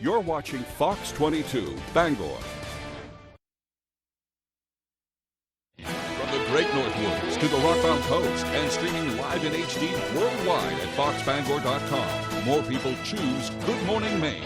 You're watching Fox 22, Bangor. From the Great North Woods to the Rockbound Coast and streaming live in HD worldwide at foxbangor.com. More people choose Good Morning Maine.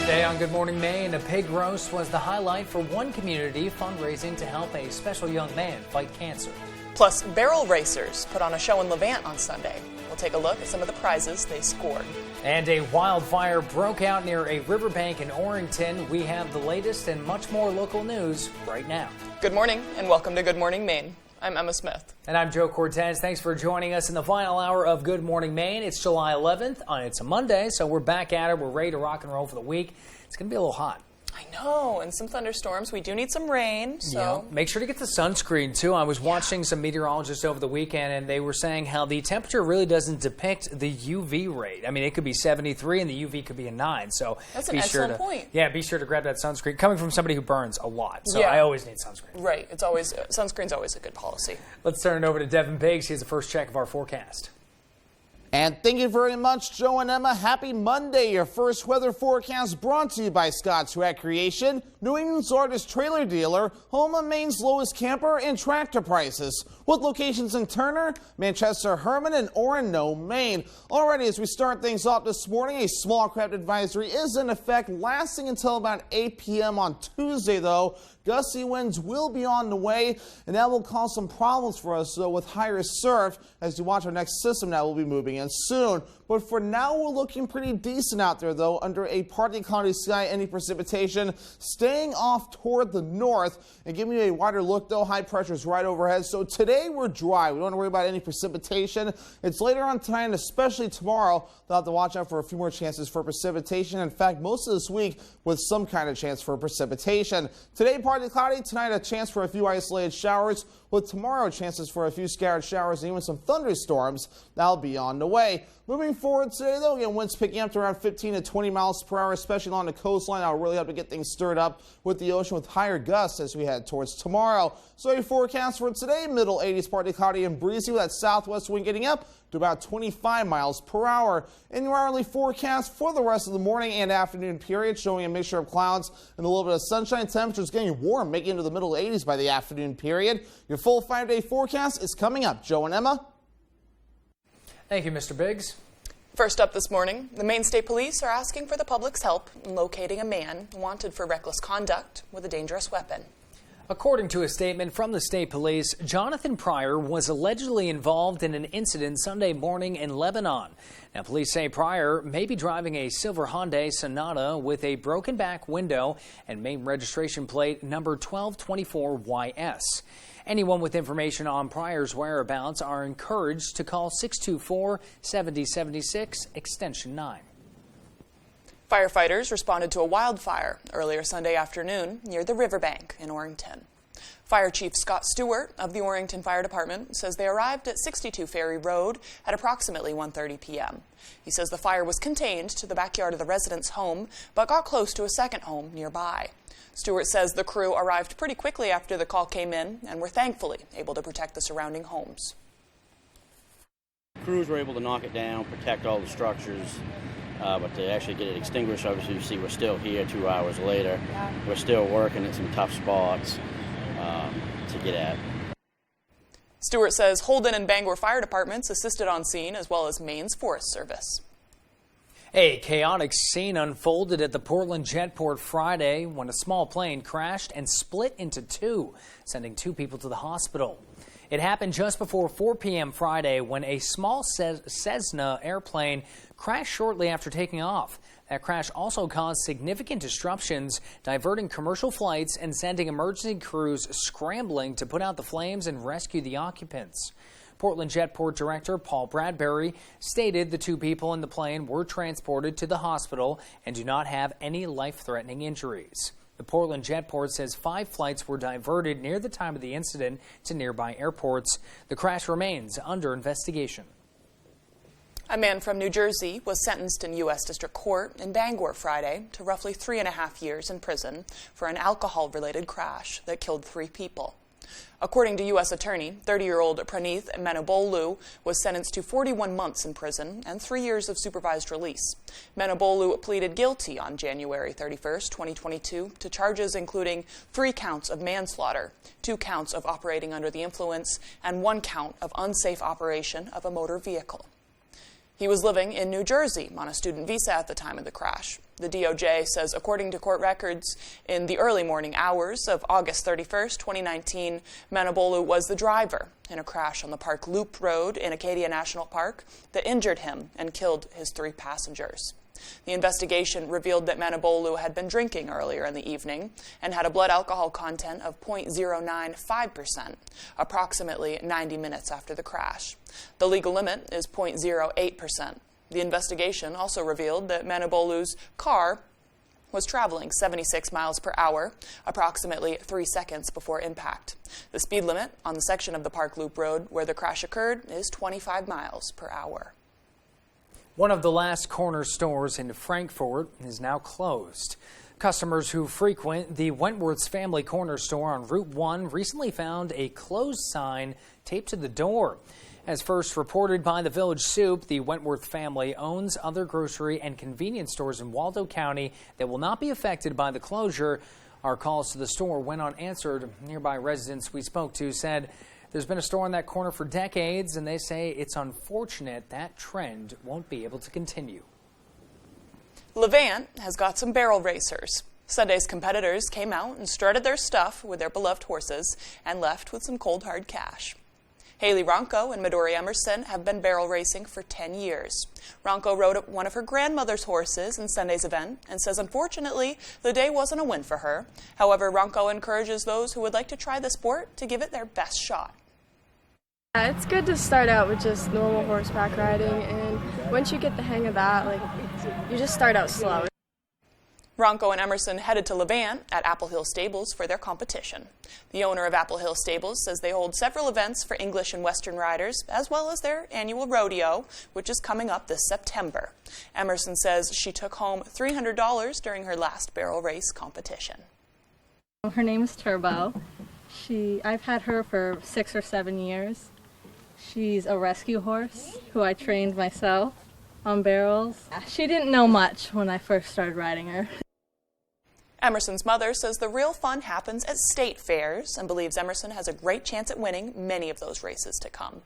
Today on Good Morning Maine, a pig roast was the highlight for one community fundraising to help a special young man fight cancer. Plus, barrel racers put on a show in Levant on Sunday. We'll take a look at some of the prizes they scored. And a wildfire broke out near a riverbank in Orrington. We have the latest and much more local news right now. Good morning and welcome to Good Morning Maine. I'm Emma Smith. And I'm Joe Cortez. Thanks for joining us in the final hour of Good Morning Maine. It's July 11th. It's a Monday, so we're back at it. We're ready to rock and roll for the week. It's going to be a little hot. I know, and some thunderstorms. We do need some rain, so... Yeah. Make sure to get the sunscreen, too. I was watching some meteorologists over the weekend, and they were saying how the temperature really doesn't depict the UV rate. I mean, it could be 73, and the UV could be a 9, so... That's an excellent point. Yeah, be sure to grab that sunscreen. Coming from somebody who burns a lot, so yeah. I always need sunscreen. Right. It's always... sunscreen's always a good policy. Let's turn it over to Devin Biggs. He has the first check of our forecast. And thank you very much, Joe and Emma. Happy Monday. Your first weather forecast brought to you by Scott's Recreation, New England's largest trailer dealer, home of Maine's lowest camper and tractor prices. With locations in Turner, Manchester, Herman, and Orono, Maine. Already, as we start things off this morning, a small craft advisory is in effect, lasting until about 8 p.m. on Tuesday, though. Gusty winds will be on the way, and that will cause some problems for us, though, with higher surf as you watch our next system that will be moving in soon. But for now, we're looking pretty decent out there, though, under a partly cloudy sky. Any precipitation staying off toward the north. And giving you a wider look, though, high pressure is right overhead. So today we're dry. We don't have to worry about any precipitation. It's later on tonight, and especially tomorrow, they'll have to watch out for a few more chances for precipitation. In fact, most of this week with some kind of chance for precipitation. Today, partly cloudy. Tonight, a chance for a few isolated showers. With tomorrow, chances for a few scattered showers and even some thunderstorms. That'll be on the way. Moving forward today, though, again, winds picking up to around 15 to 20 miles per hour, especially along the coastline. That'll really help to get things stirred up with the ocean with higher gusts as we head towards tomorrow. So a forecast for today, middle 80s, partly cloudy and breezy with that southwest wind getting up to about 25 miles per hour. In your hourly forecast for the rest of the morning and afternoon period, showing a mixture of clouds and a little bit of sunshine. Temperatures getting warm, making it into the middle 80s by the afternoon period. Your full 5-day forecast is coming up. Joe and Emma. Thank you, Mr. Biggs. First up this morning, the Maine State Police are asking for the public's help in locating a man wanted for reckless conduct with a dangerous weapon. According to a statement from the state police, Jonathan Pryor was allegedly involved in an incident Sunday morning in Lebanon. Now, police say Pryor may be driving a silver Hyundai Sonata with a broken back window and Maine registration plate number 1224YS. Anyone with information on Pryor's whereabouts are encouraged to call 624-7076, extension 9. Firefighters responded to a wildfire earlier Sunday afternoon near the riverbank in Orrington. Fire Chief Scott Stewart of the Orrington Fire Department says they arrived at 62 Ferry Road at approximately 1:30 p.m. He says the fire was contained to the backyard of the resident's home, but got close to a second home nearby. Stewart says the crew arrived pretty quickly after the call came in and were thankfully able to protect the surrounding homes. Crews were able to knock it down, protect all the structures, but to actually get it extinguished, obviously you see we're still here 2 hours later. We're still working at some tough spots to get at. Stewart says Holden and Bangor Fire Departments assisted on scene, as well as Maine's Forest Service. A chaotic scene unfolded at the Portland Jetport Friday when a small plane crashed and split into two, sending 2 people to the hospital. It happened just before 4 p.m. Friday when a small Cessna airplane crashed shortly after taking off. That crash also caused significant disruptions, diverting commercial flights and sending emergency crews scrambling to put out the flames and rescue the occupants. Portland Jetport Director Paul Bradbury stated the 2 people in the plane were transported to the hospital and do not have any life-threatening injuries. The Portland Jetport says 5 flights were diverted near the time of the incident to nearby airports. The crash remains under investigation. A man from New Jersey was sentenced in U.S. District Court in Bangor Friday to roughly 3.5 years in prison for an alcohol-related crash that killed 3 people. According to U.S. Attorney, 30-year-old Praneeth Menabolu was sentenced to 41 months in prison and 3 years of supervised release. Menabolu pleaded guilty on January 31, 2022, to charges including 3 counts of manslaughter, 2 counts of operating under the influence, and 1 count of unsafe operation of a motor vehicle. He was living in New Jersey on a student visa at the time of the crash. The DOJ says, according to court records, in the early morning hours of August 31, 2019, Menabolu was the driver in a crash on the Park Loop Road in Acadia National Park that injured him and killed his 3 passengers. The investigation revealed that Menabolu had been drinking earlier in the evening and had a blood alcohol content of 0.095%, approximately 90 minutes after the crash. The legal limit is 0.08%. The investigation also revealed that Menabolu's car was traveling 76 miles per hour, approximately 3 seconds before impact. The speed limit on the section of the Park Loop Road where the crash occurred is 25 miles per hour. One of the last corner stores in Frankfort is now closed. Customers who frequent the Wentworth's Family Corner store on Route 1 recently found a closed sign taped to the door. As first reported by the Village Soup, the Wentworth family owns other grocery and convenience stores in Waldo County that will not be affected by the closure. Our calls to the store went unanswered. Nearby residents we spoke to said there's been a store on that corner for decades, and they say it's unfortunate that trend won't be able to continue. Levant has got some barrel racers. Sunday's competitors came out and strutted their stuff with their beloved horses and left with some cold hard cash. Haley Ronco and Midori Emerson have been barrel racing for 10 years. Ronco rode one of her grandmother's horses in Sunday's event and says, unfortunately, the day wasn't a win for her. However, Ronco encourages those who would like to try the sport to give it their best shot. It's good to start out with just normal horseback riding, and once you get the hang of that, you just start out slow. Ronco and Emerson headed to Levant at Apple Hill Stables for their competition. The owner of Apple Hill Stables says they hold several events for English and Western riders, as well as their annual rodeo, which is coming up this September. Emerson says she took home $300 during her last barrel race competition. Her name is Turbo. I've had her for 6 or 7 years. She's a rescue horse who I trained myself on barrels. She didn't know much when I first started riding her. Emerson's mother says the real fun happens at state fairs and believes Emerson has a great chance at winning many of those races to come.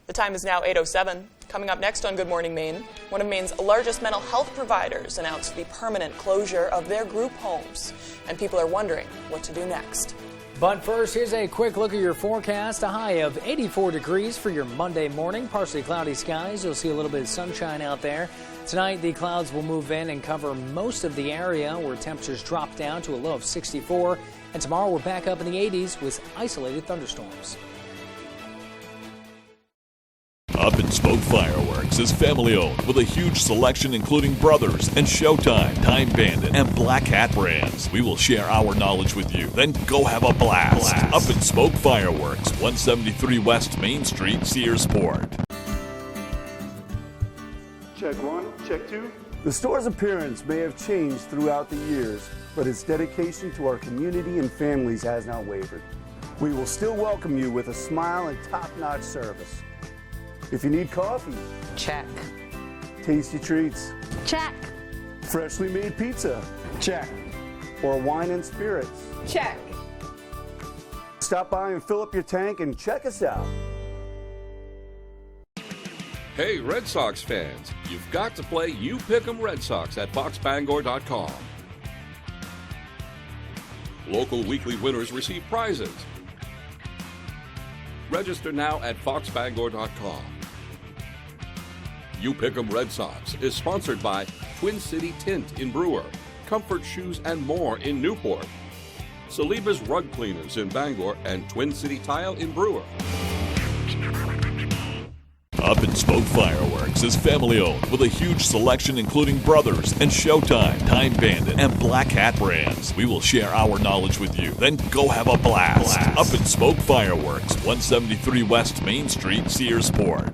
The time is now 8:07. Coming up next on Good Morning Maine, one of Maine's largest mental health providers announced the permanent closure of their group homes, and people are wondering what to do next. But first, here's a quick look at your forecast. A high of 84 degrees for your Monday morning. Partially cloudy skies. You'll see a little bit of sunshine out there. Tonight, the clouds will move in and cover most of the area where temperatures drop down to a low of 64. And tomorrow, we're back up in the 80s with isolated thunderstorms. Up and Smoke Fireworks is family-owned with a huge selection including Brothers and Showtime, Time Bandit, and Black Hat brands. We will share our knowledge with you, then go have a blast. Up and Smoke Fireworks, 173 West Main Street, Searsport. Check 1, check 2. The store's appearance may have changed throughout the years, but its dedication to our community and families has not wavered. We will still welcome you with a smile and top-notch service. If you need coffee, check. Tasty treats, Check. freshly made pizza, check. Or wine and spirits, Check. stop by and fill up your tank and check us out. Hey, Red Sox fans, you've got to play You Pick 'em Red Sox at foxbangor.com. Local weekly winners receive prizes. Register now at foxbangor.com. You Pick 'em Red Sox is sponsored by Twin City Tint in Brewer, Comfort Shoes and More in Newport, Saliba's Rug Cleaners in Bangor, and Twin City Tile in Brewer. Up and Smoke Fireworks is family-owned with a huge selection including Brothers and Showtime, Time Bandit, and Black Hat brands. We will share our knowledge with you, then go have a blast. Up and Smoke Fireworks, 173 West Main Street, Searsport.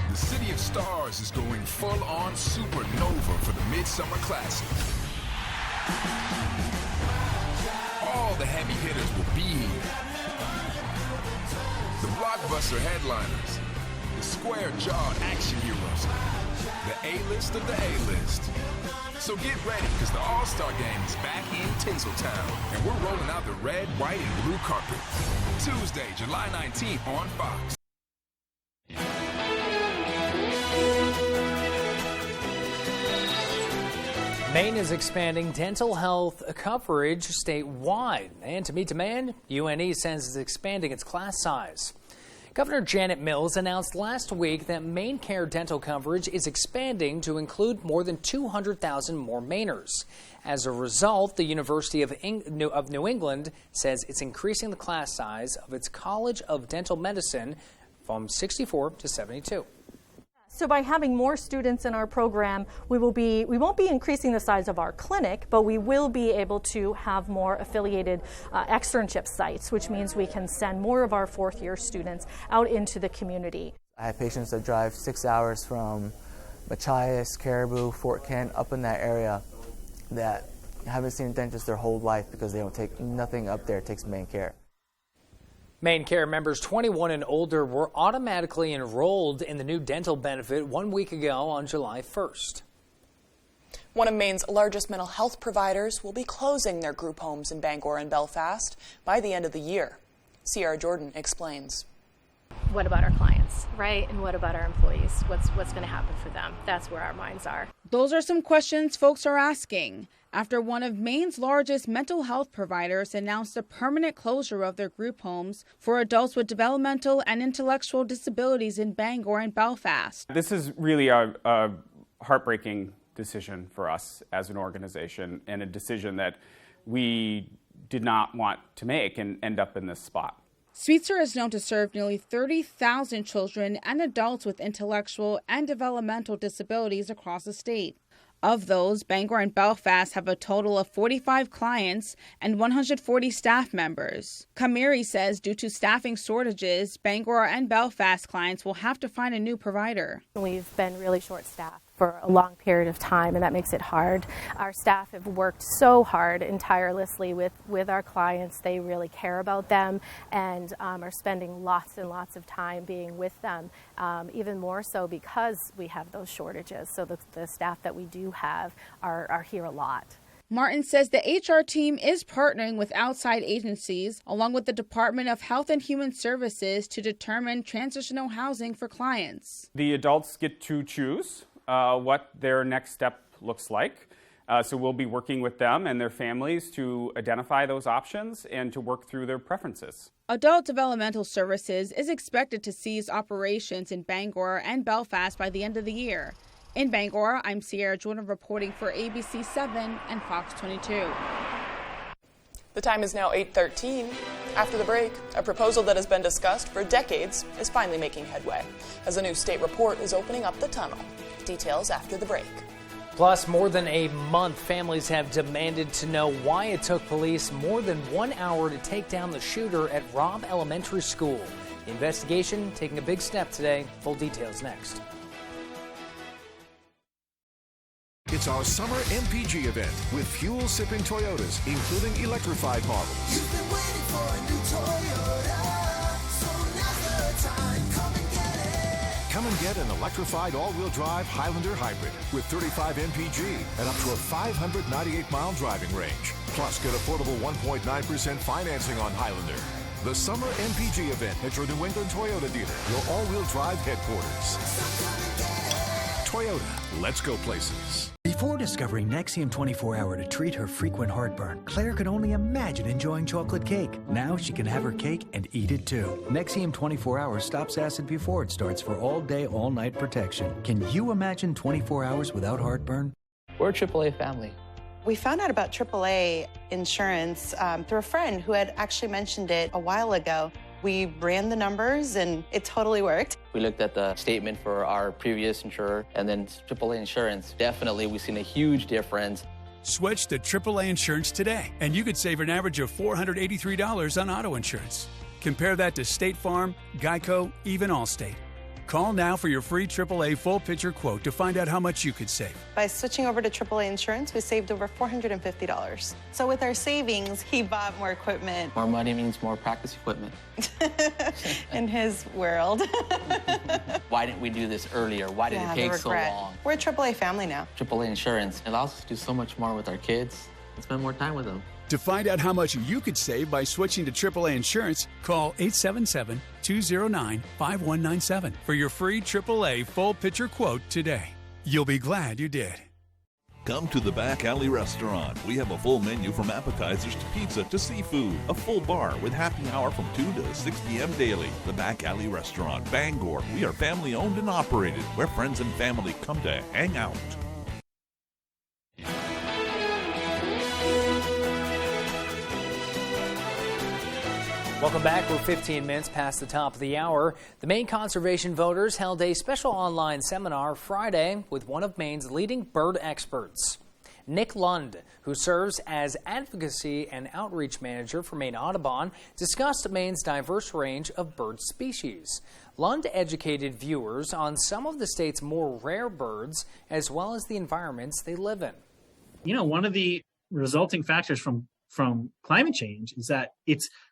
The City of Stars is going full-on supernova for the Midsummer Classic. all the heavy hitters will be here. The blockbuster headliners, the square-jawed action heroes, the A-list of the A-list. So get ready, because the All-Star Game is back in Tinseltown, and we're rolling out the red, white, and blue carpet. Tuesday, July 19th on Fox. Maine is expanding dental health coverage statewide. And to meet demand, UNE says it's expanding its class size. Governor Janet Mills announced last week that Maine Care dental coverage is expanding to include more than 200,000 more Mainers. As a result, the University of New England says it's increasing the class size of its College of Dental Medicine from 64 to 72. So by having more students in our program, we won't be increasing the size of our clinic, but we will be able to have more affiliated externship sites, which means we can send more of our fourth-year students out into the community. I have patients that drive 6 hours from Machias, Caribou, Fort Kent, up in that area that haven't seen a dentist their whole life because they don't take nothing up there. It takes Maine Care. Maine Care members 21 and older were automatically enrolled in the new dental benefit 1 week ago on July 1st. One of Maine's largest mental health providers will be closing their group homes in Bangor and Belfast by the end of the year. Sierra Jordan explains. What about our clients, right? And what about our employees? What's going to happen for them? That's where our minds are. Those are some questions folks are asking after one of Maine's largest mental health providers announced a permanent closure of their group homes for adults with developmental and intellectual disabilities in Bangor and Belfast. This is really a heartbreaking decision for us as an organization, and a decision that we did not want to make and end up in this spot. Sweetser is known to serve nearly 30,000 children and adults with intellectual and developmental disabilities across the state. Of those, Bangor and Belfast have a total of 45 clients and 140 staff members. Kamiri says due to staffing shortages, Bangor and Belfast clients will have to find a new provider. We've been really short-staffed for a long period of time, and that makes it hard. Our staff have worked so hard and tirelessly with our clients. They really care about them and are spending lots and lots of time being with them, even more so because we have those shortages. So the staff that we do have are here a lot. Martin says the HR team is partnering with outside agencies, along with the Department of Health and Human Services, to determine transitional housing for clients. The adults get to choose what their next step looks like. So we'll be working with them and their families to identify those options and to work through their preferences. Adult Developmental Services is expected to cease operations in Bangor and Belfast by the end of the year. In Bangor, I'm Sierra Jordan reporting for ABC 7 and Fox 22. The time is now 8:13. After the break, a proposal that has been discussed for decades is finally making headway, as a new state report is opening up the tunnel. Details after the break. Plus, more than a month, families have demanded to know why it took police more than 1 hour to take down the shooter at Robb Elementary School. The investigation taking a big step today. Full details next. It's our summer MPG event with fuel-sipping Toyotas, including electrified models. You've been waiting for a new Toyota, so now's the time. Come and get it. Come and get an electrified all-wheel drive Highlander Hybrid with 35 MPG and up to a 598-mile driving range. Plus, get affordable 1.9% financing on Highlander. The summer MPG event at your New England Toyota dealer, your all-wheel drive headquarters. Toyota, let's go places. Before discovering Nexium 24-Hour to treat her frequent heartburn, Claire could only imagine enjoying chocolate cake. Now she can have her cake and eat it too. Nexium 24-Hour stops acid before it starts for all-day, all-night protection. Can you imagine 24 hours without heartburn? We're a AAA family. We found out about AAA insurance through a friend who had actually mentioned it a while ago. We ran the numbers and it totally worked. We looked at the statement for our previous insurer and then AAA insurance. Definitely, we've seen a huge difference. Switch to AAA insurance today, and you could save an average of $483 on auto insurance. Compare that to State Farm, Geico, even Allstate. Call now for your free AAA full picture quote to find out how much you could save. By switching over to AAA insurance, we saved over $450. So with our savings, he bought more equipment. More money means more practice equipment. In his world. Why didn't we do this earlier? Why did it take so long? We're a AAA family now. AAA insurance allows us to do so much more with our kids and spend more time with them. To find out how much you could save by switching to AAA insurance, call 877-209-5197 for your free AAA full picture quote today. You'll be glad you did. Come to the Back Alley Restaurant. We have a full menu from appetizers to pizza to seafood. A full bar with happy hour from 2 to 6 p.m. daily. The Back Alley Restaurant, Bangor. We are family owned and operated, where friends and family come to hang out. Welcome back. We're 15 minutes past the top of the hour. The Maine conservation voters held a special online seminar Friday with one of Maine's leading bird experts. Nick Lund, who serves as advocacy and outreach manager for Maine Audubon, discussed Maine's diverse range of bird species. Lund educated viewers on some of the state's more rare birds, as well as the environments they live in. You know, one of the resulting factors from climate change is that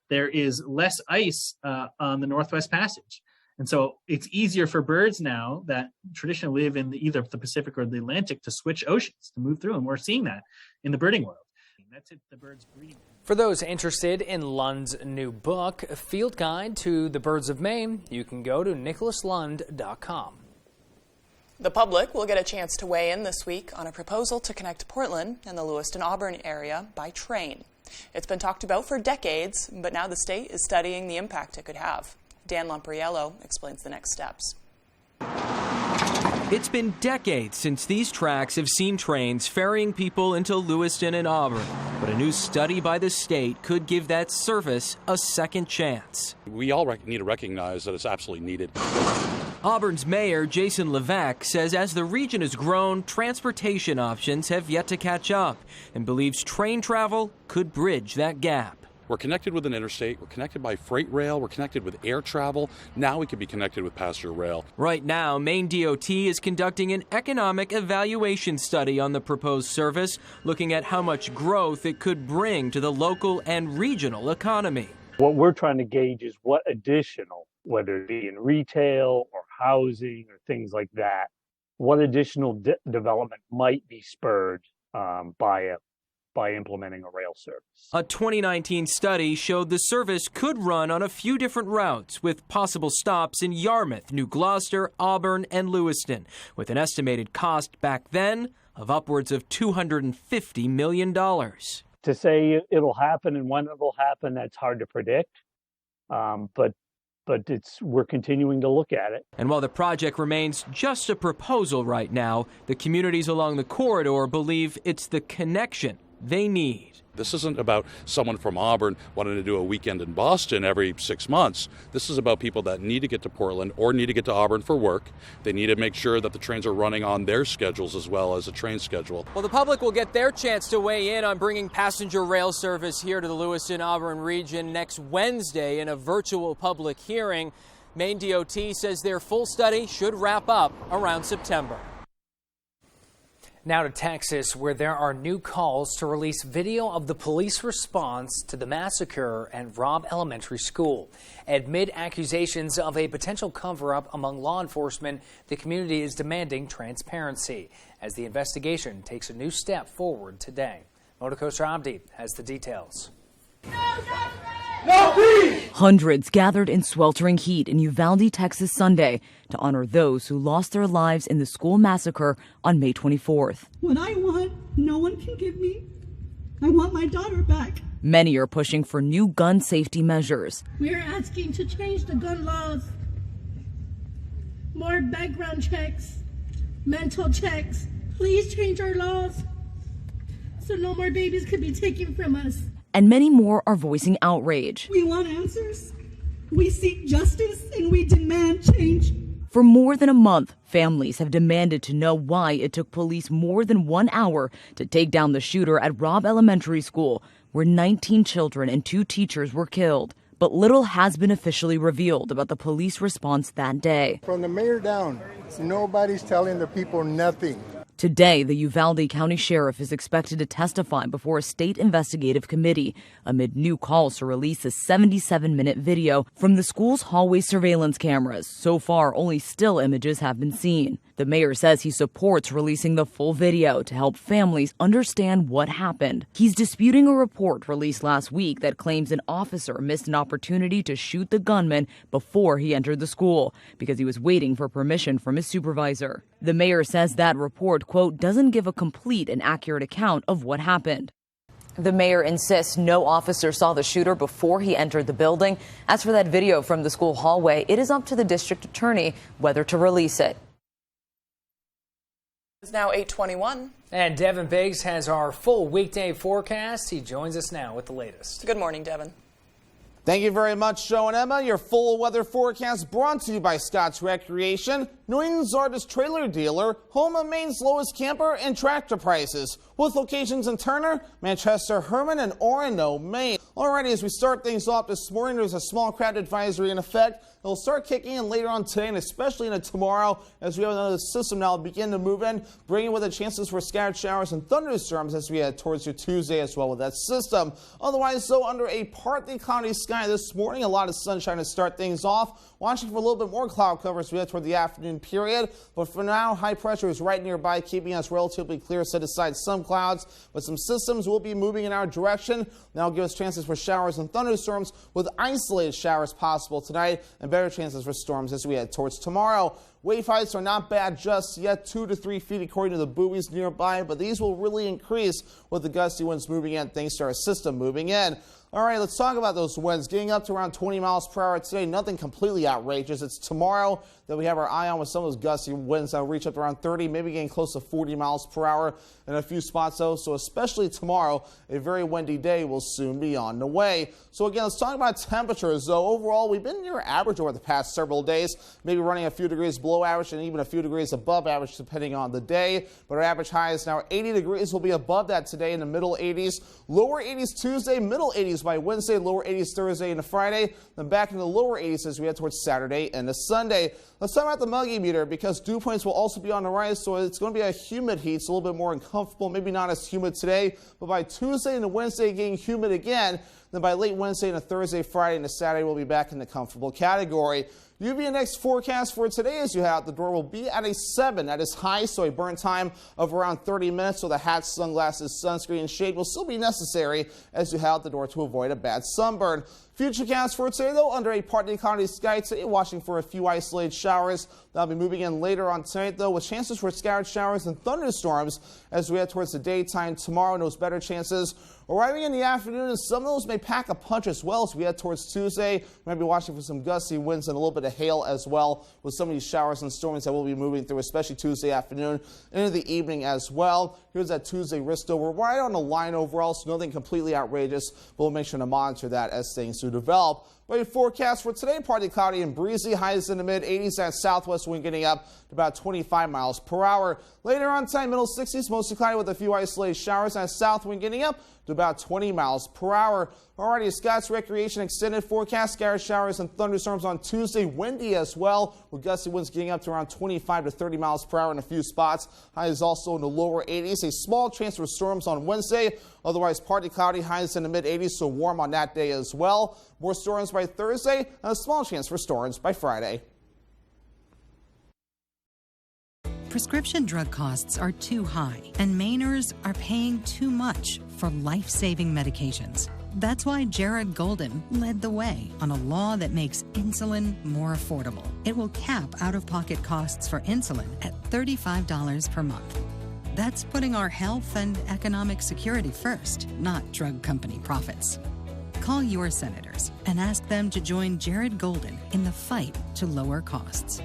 there is less ice on the Northwest Passage. And so it's easier for birds now that traditionally live in either the Pacific or the Atlantic to switch oceans, to move through. And we're seeing that in the birding world. That's it, the birds breeding. For those interested in Lund's new book, Field Guide to the Birds of Maine, you can go to nicholaslund.com. The public will get a chance to weigh in this week on a proposal to connect Portland and the Lewiston-Auburn area by train. It's been talked about for decades, but now the state is studying the impact it could have. Dan Lampriello explains the next steps. It's been decades since these tracks have seen trains ferrying people into Lewiston and Auburn, but a new study by the state could give that service a second chance. We all need to recognize that it's absolutely needed. Auburn's mayor, Jason Levesque, says as the region has grown, transportation options have yet to catch up and believes train travel could bridge that gap. We're connected with an interstate, we're connected by freight rail, we're connected with air travel. Now we could be connected with passenger rail. Right now, Maine DOT is conducting an economic evaluation study on the proposed service, looking at how much growth it could bring to the local and regional economy. What we're trying to gauge is what additional, whether it be in retail or housing or things like that, what additional development might be spurred by implementing a rail service. A 2019 study showed the service could run on a few different routes with possible stops in Yarmouth, New Gloucester, Auburn, and Lewiston, with an estimated cost back then of upwards of $250 million. To say it'll happen and when it'll happen, that's hard to predict. But we're continuing to look at it. And while the project remains just a proposal right now, the communities along the corridor believe it's the connection they need. This isn't about someone from Auburn wanting to do a weekend in Boston every 6 months. This is about people that need to get to Portland or need to get to Auburn for work. They need to make sure that the trains are running on their schedules as well as a train schedule. Well, the public will get their chance to weigh in on bringing passenger rail service here to the Lewiston-Auburn region next Wednesday in a virtual public hearing. Maine DOT says their full study should wrap up around September. Now to Texas, where there are new calls to release video of the police response to the massacre at Robb Elementary School. Amid accusations of a potential cover-up among law enforcement, the community is demanding transparency as the investigation takes a new step forward today. Motorcoaster Abdi has the details. Hundreds gathered in sweltering heat in Uvalde, Texas Sunday to honor those who lost their lives in the school massacre on May 24th. What I want, no one can give me. I want my daughter back. Many are pushing for new gun safety measures. We are asking to change the gun laws. More background checks, mental checks. Please change our laws so no more babies could be taken from us. And many more are voicing outrage. We want answers. We seek justice and we demand change. For more than a month, families have demanded to know why it took police more than 1 hour to take down the shooter at Robb Elementary School, where 19 children and 2 teachers were killed. but little has been officially revealed about the police response that day. From the mayor down, nobody's telling the people nothing. Today, the Uvalde County Sheriff is expected to testify before a state investigative committee amid new calls to release a 77-minute video from the school's hallway surveillance cameras. So far, only still images have been seen. The mayor says he supports releasing the full video to help families understand what happened. He's disputing a report released last week that claims an officer missed an opportunity to shoot the gunman before he entered the school because he was waiting for permission from his supervisor. The mayor says that report, quote, doesn't give a complete and accurate account of what happened. The mayor insists no officer saw the shooter before he entered the building. As for that video from the school hallway, it is up to the district attorney whether to release it. It's now 8:21. And Devin Biggs has our full weekday forecast. He joins us now with the latest. Good morning, Devin. Thank you very much, Joe and Emma. Your full weather forecast brought to you by Scott's Recreation, New England's largest trailer dealer, home of Maine's lowest camper and tractor prices, with locations in Turner, Manchester, Herman, and Orono, Maine. Alrighty, as we start things off this morning, there's a small crowd advisory in effect. It'll start kicking in later on today and especially into tomorrow as we have another system now begin to move in, bringing with the chances for scattered showers and thunderstorms as we head towards your Tuesday as well with that system. Otherwise, though, under a partly cloudy sky this morning, a lot of sunshine to start things off. Watching for a little bit more cloud cover as we head toward the afternoon period. But for now, high pressure is right nearby, keeping us relatively clear, set aside some clouds. But some systems will be moving in our direction. That'll give us chances for showers and thunderstorms with isolated showers possible tonight and better chances for storms as we head towards tomorrow. Wave heights are not bad just yet, 2 to 3 feet according to the buoys nearby, but these will really increase with the gusty winds moving in thanks to our system moving in. All right, let's talk about those winds. Getting up to around 20 miles per hour today, nothing completely outrageous. It's tomorrow that we have our eye on with some of those gusty winds that will reach up to around 30, maybe getting close to 40 miles per hour in a few spots, though. So especially tomorrow, a very windy day will soon be on the way. So again, let's talk about temperatures, though. Overall, we've been near average over the past several days, maybe running a few degrees below average and even a few degrees above average depending on the day. But our average high is now 80 degrees. We'll be above that today in the middle 80s. Lower 80s Tuesday, middle 80s by Wednesday, lower 80s Thursday into Friday, then back into the lower 80s as we head towards Saturday and Sunday. Let's talk about the muggy meter because dew points will also be on the rise, so it's going to be a humid heat. It's a little bit more uncomfortable, maybe not as humid today, but by Tuesday and Wednesday getting humid again. Then by late Wednesday and Thursday, Friday and Saturday, we'll be back in the comfortable category. UV index forecast for today as you head out the door will be at a 7. That is high, so a burn time of around 30 minutes. So the hats, sunglasses, sunscreen, and shade will still be necessary as you head out the door to avoid a bad sunburn. Future cast for today, though, under a partly cloudy sky today, watching for a few isolated showers. That'll be moving in later on tonight, though, with chances for scattered showers and thunderstorms as we head towards the daytime tomorrow. And those better chances arriving in the afternoon, and some of those may pack a punch as well as we head towards Tuesday. We might be watching for some gusty winds and a little bit of hail as well with some of these showers and storms that will be moving through, especially Tuesday afternoon into the evening as well. Here's that Tuesday risk, though. We're right on the line overall, so nothing completely outrageous, but we'll make sure to monitor that as things do develop. But forecast for today, partly cloudy and breezy, highs in the mid-80s, that southwest wind getting up to about 25 miles per hour. Later on tonight, middle 60s, mostly cloudy with a few isolated showers, and south wind getting up to about 20 miles per hour. Alrighty, Scott's Recreation extended forecast, scattered showers and thunderstorms on Tuesday, windy as well, with gusty winds getting up to around 25 to 30 miles per hour in a few spots. Highs also in the lower 80s. A small chance for storms on Wednesday, otherwise partly cloudy, highs in the mid-80s, so warm on that day as well. More storms by Thursday, and a small chance for storms by Friday. Prescription drug costs are too high, and Mainers are paying too much for life-saving medications. That's why Jared Golden led the way on a law that makes insulin more affordable. It will cap out-of-pocket costs for insulin at $35 per month. That's putting our health and economic security first, not drug company profits. Call your senators and ask them to join Jared Golden in the fight to lower costs.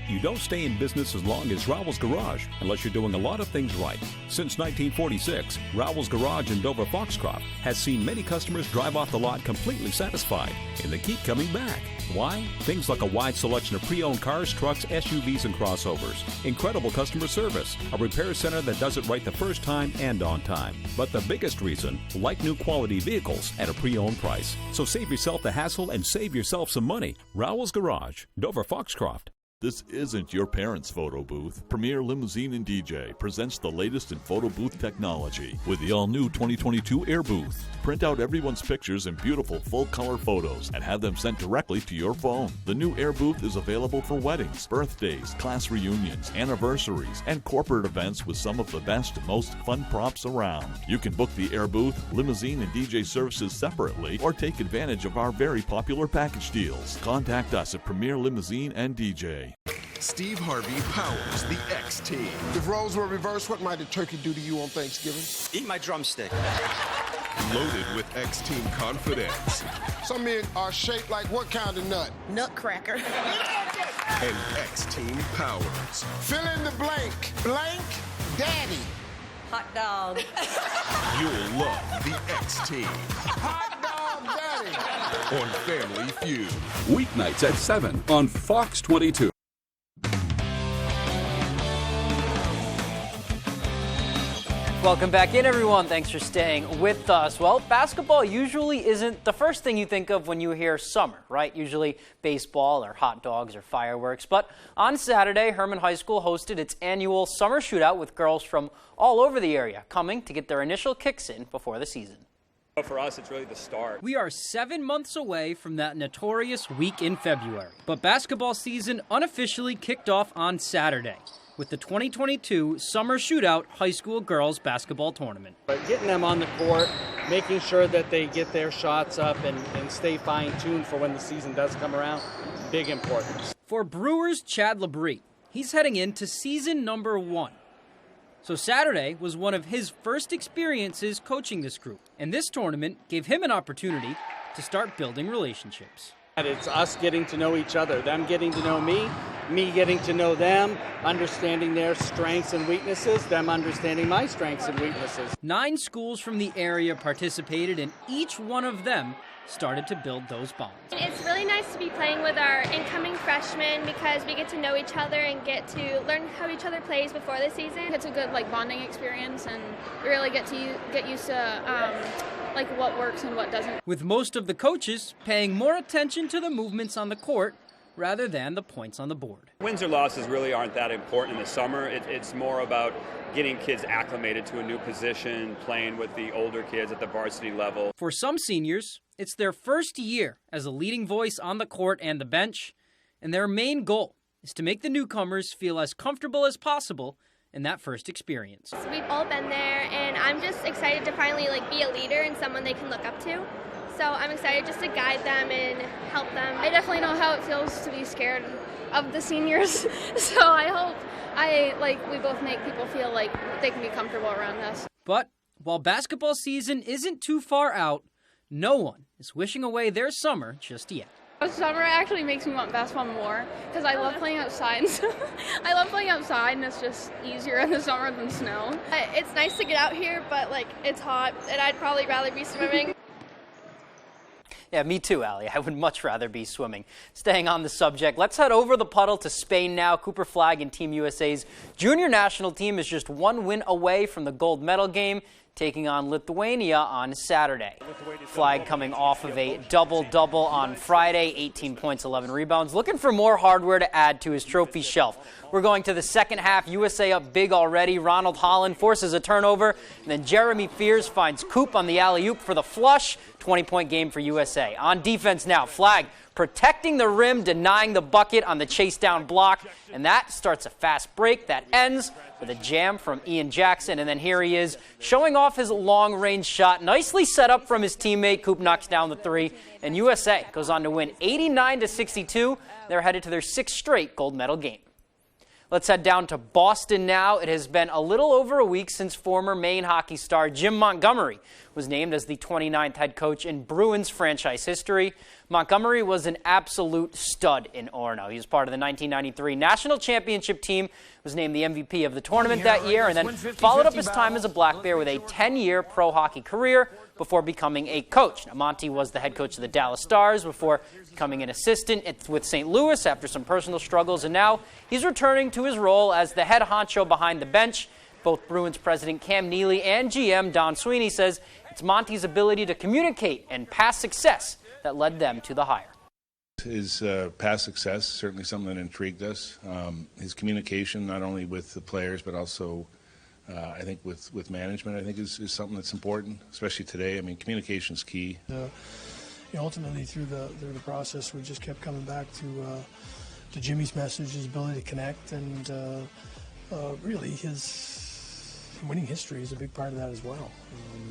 You don't stay in business as long as Rowell's Garage unless you're doing a lot of things right. Since 1946, Rowell's Garage in Dover Foxcroft has seen many customers drive off the lot completely satisfied, and they keep coming back. Why? Things like a wide selection of pre-owned cars, trucks, SUVs, and crossovers. Incredible customer service. A repair center that does it right the first time and on time. But the biggest reason, like new quality vehicles at a pre-owned price. So save yourself the hassle and save yourself some money. Rowell's Garage, Dover Foxcroft. This isn't your parents' photo booth. Premier Limousine and DJ presents the latest in photo booth technology with the all-new 2022 Air Booth. Print out everyone's pictures in beautiful full-color photos and have them sent directly to your phone. The new Air Booth is available for weddings, birthdays, class reunions, anniversaries, and corporate events with some of the best, most fun props around. You can book the Air Booth, limousine, and DJ services separately or take advantage of our very popular package deals. Contact us at Premier Limousine and DJ. Steve Harvey powers the X Team. If roles were reversed, what might a turkey do to you on Thanksgiving? Eat my drumstick. Loaded with X Team confidence. Some men are shaped like what kind of nut? Nutcracker. And X Team powers. Fill in the blank. Blank daddy. Hot dog. You'll love the X Team. Hot dog daddy. On Family Feud. Weeknights at 7 on Fox 22. Welcome back in, everyone. Thanks for staying with us. Well, basketball usually isn't the first thing you think of when you hear summer, right? Usually baseball or hot dogs or fireworks. But on Saturday, Herman High School hosted its annual summer shootout with girls from all over the area coming to get their initial kicks in before the season. For us, it's really the start. We are 7 months away from that notorious week in February. But basketball season unofficially kicked off on Saturday with the 2022 Summer Shootout High School Girls Basketball Tournament. But getting them on the court, making sure that they get their shots up and stay fine-tuned for when the season does come around, big importance. For Brewers' Chad Labrie, he's heading into season number 1. So Saturday was one of his first experiences coaching this group, and this tournament gave him an opportunity to start building relationships. It's us getting to know each other, them getting to know me getting to know them, understanding their strengths and weaknesses, them understanding my strengths and weaknesses. 9 schools from the area participated, and each one of them started to build those bonds. It's really nice to be playing with our incoming freshmen because we get to know each other and get to learn how each other plays before the season. It's a good bonding experience, and we really get used to what works and what doesn't. With most of the coaches paying more attention to the movements on the court rather than the points on the board. Wins or losses really aren't that important in the summer. It's more about getting kids acclimated to a new position, playing with the older kids at the varsity level. For some seniors, it's their first year as a leading voice on the court and the bench, and their main goal is to make the newcomers feel as comfortable as possible in that first experience. We've all been there, and I'm just excited to finally be a leader and someone they can look up to. So I'm excited just to guide them and help them. I definitely know how it feels to be scared of the seniors, so I hope we both make people feel like they can be comfortable around us. But while basketball season isn't too far out, no one is wishing away their summer just yet. Summer actually makes me want basketball more because I love playing outside. I love playing outside, and it's just easier in the summer than snow. It's nice to get out here, but it's hot, and I'd probably rather be swimming. Yeah, me too, Allie. I would much rather be swimming. Staying on the subject, let's head over the puddle to Spain now. Cooper Flagg and Team USA's junior national team is just one win away from the gold medal game, taking on Lithuania on Saturday. Flagg coming off of a double-double on Friday, 18 points, 11 rebounds, looking for more hardware to add to his trophy shelf. We're going to the second half. USA up big already. Ronald Holland forces a turnover, and then Jeremy Fears finds Coop on the alley-oop for the flush. 20-point game for USA. On defense now, Flagg protecting the rim, denying the bucket on the chase down block, and that starts a fast break that ends with a jam from Ian Jackson, and then here he is showing off his long-range shot, nicely set up from his teammate. Coop knocks down the three, and USA goes on to win 89-62. They're headed to their 6th straight gold medal game. Let's head down to Boston now. It has been a little over a week since former Maine hockey star Jim Montgomery was named as the 29th head coach in Bruins franchise history. Montgomery was an absolute stud in Orono. He was part of the 1993 national championship team, was named the MVP of the tournament that year, and then followed up his time as a Black Bear with a 10-year pro hockey career before becoming a coach. Now, Monty was the head coach of the Dallas Stars before becoming an assistant with St. Louis after some personal struggles, and now he's returning to his role as the head honcho behind the bench. Both Bruins president Cam Neely and GM Don Sweeney says it's Monty's ability to communicate and past success that led them to the hire. His past success, certainly something that intrigued us. His communication, not only with the players, but also I think with management, I think is something that's important, especially today. I mean, communication's key. Ultimately, through the process, we just kept coming back to Jimmy's message, his ability to connect, and really his winning history is a big part of that as well.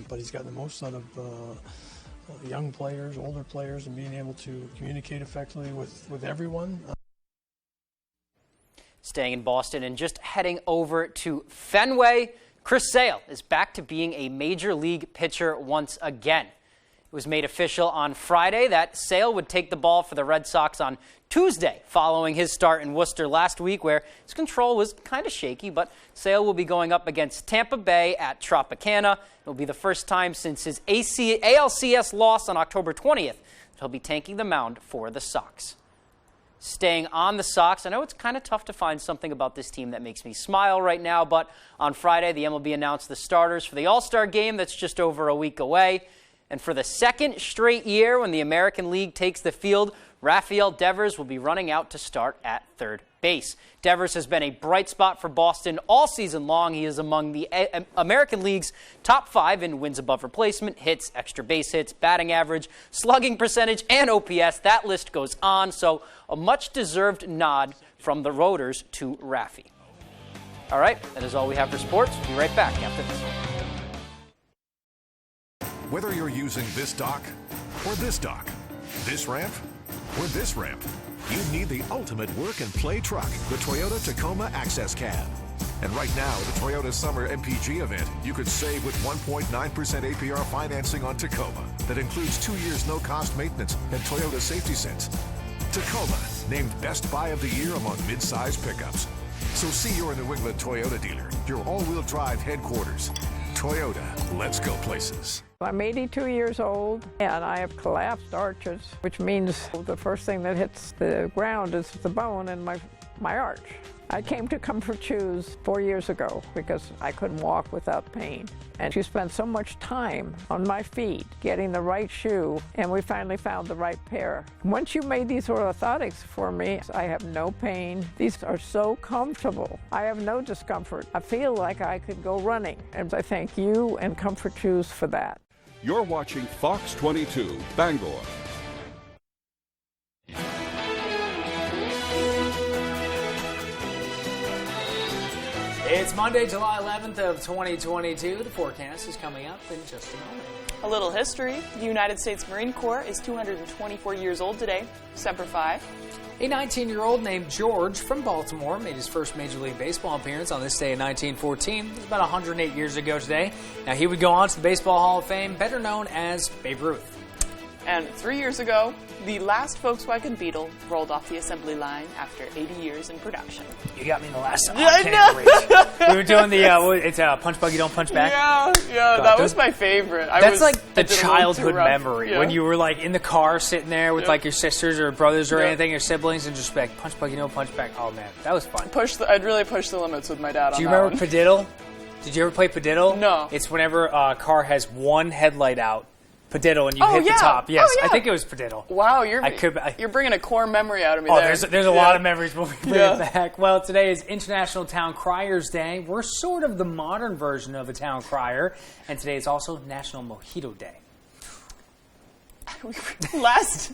But he's gotten the most out of young players, older players, and being able to communicate effectively with everyone. Staying in Boston and just heading over to Fenway, Chris Sale is back to being a major league pitcher once again. It was made official on Friday that Sale would take the ball for the Red Sox on Tuesday following his start in Worcester last week, where his control was kind of shaky, but Sale will be going up against Tampa Bay at Tropicana. It will be the first time since his ALCS loss on October 20th that he'll be taking the mound for the Sox. Staying on the Sox, I know it's kind of tough to find something about this team that makes me smile right now, but on Friday, the MLB announced the starters for the All-Star game that's just over a week away. And for the second straight year when the American League takes the field, Rafael Devers will be running out to start at third base. Devers has been a bright spot for Boston all season long. He is among the American League's top 5 in wins above replacement, hits, extra base hits, batting average, slugging percentage, and OPS. That list goes on, so a much-deserved nod from the Rotors to Rafi. All right, that is all we have for sports. We'll be right back after this. Whether you're using this dock or this dock, this ramp or this ramp, you need the ultimate work and play truck, the Toyota Tacoma Access Cab. And right now, the Toyota Summer MPG event, you could save with 1.9% APR financing on Tacoma. That includes 2 years no-cost maintenance and Toyota Safety Sense. Tacoma, named Best Buy of the Year among mid-size pickups. So see your New England Toyota dealer, your all-wheel drive headquarters. Toyota, let's go places. I'm 82 years old and I have collapsed arches, which means the first thing that hits the ground is the bone in my arch. I came to Comfort Shoes 4 years ago because I couldn't walk without pain. And she spent so much time on my feet getting the right shoe, and we finally found the right pair. Once you made these orthotics for me, I have no pain. These are so comfortable. I have no discomfort. I feel like I could go running, and I thank you and Comfort Shoes for that. You're watching Fox 22, Bangor. It's Monday, July 11th of 2022. The forecast is coming up in just a moment. A little history. The United States Marine Corps is 224 years old today, December 5. A 19-year-old named George from Baltimore made his first Major League Baseball appearance on this day in 1914. It was about 108 years ago today. Now, he would go on to the Baseball Hall of Fame, better known as Babe Ruth. And 3 years ago, the last Volkswagen Beetle rolled off the assembly line after 80 years in production. You got me the last time. I know. We were doing the, it's Punch Buggy Don't Punch Back. Yeah, that was my favorite. That's like the childhood memory, when you were like in the car sitting there with like your sisters or brothers or anything, your siblings, and just like Punch Buggy Don't Punch Back. Oh man, that was fun. I'd really push the limits with my dad on that. Do you remember Padiddle? Did you ever play Padiddle? No. It's whenever a car has one headlight out. Padiddle, and you hit the top. Yes, I think it was Padiddle. Wow, you're bringing a core memory out of me there. There's a lot of memories, but we bring it back. Well, today is International Town Criers Day. We're sort of the modern version of a town crier, and today is also National Mojito Day. Last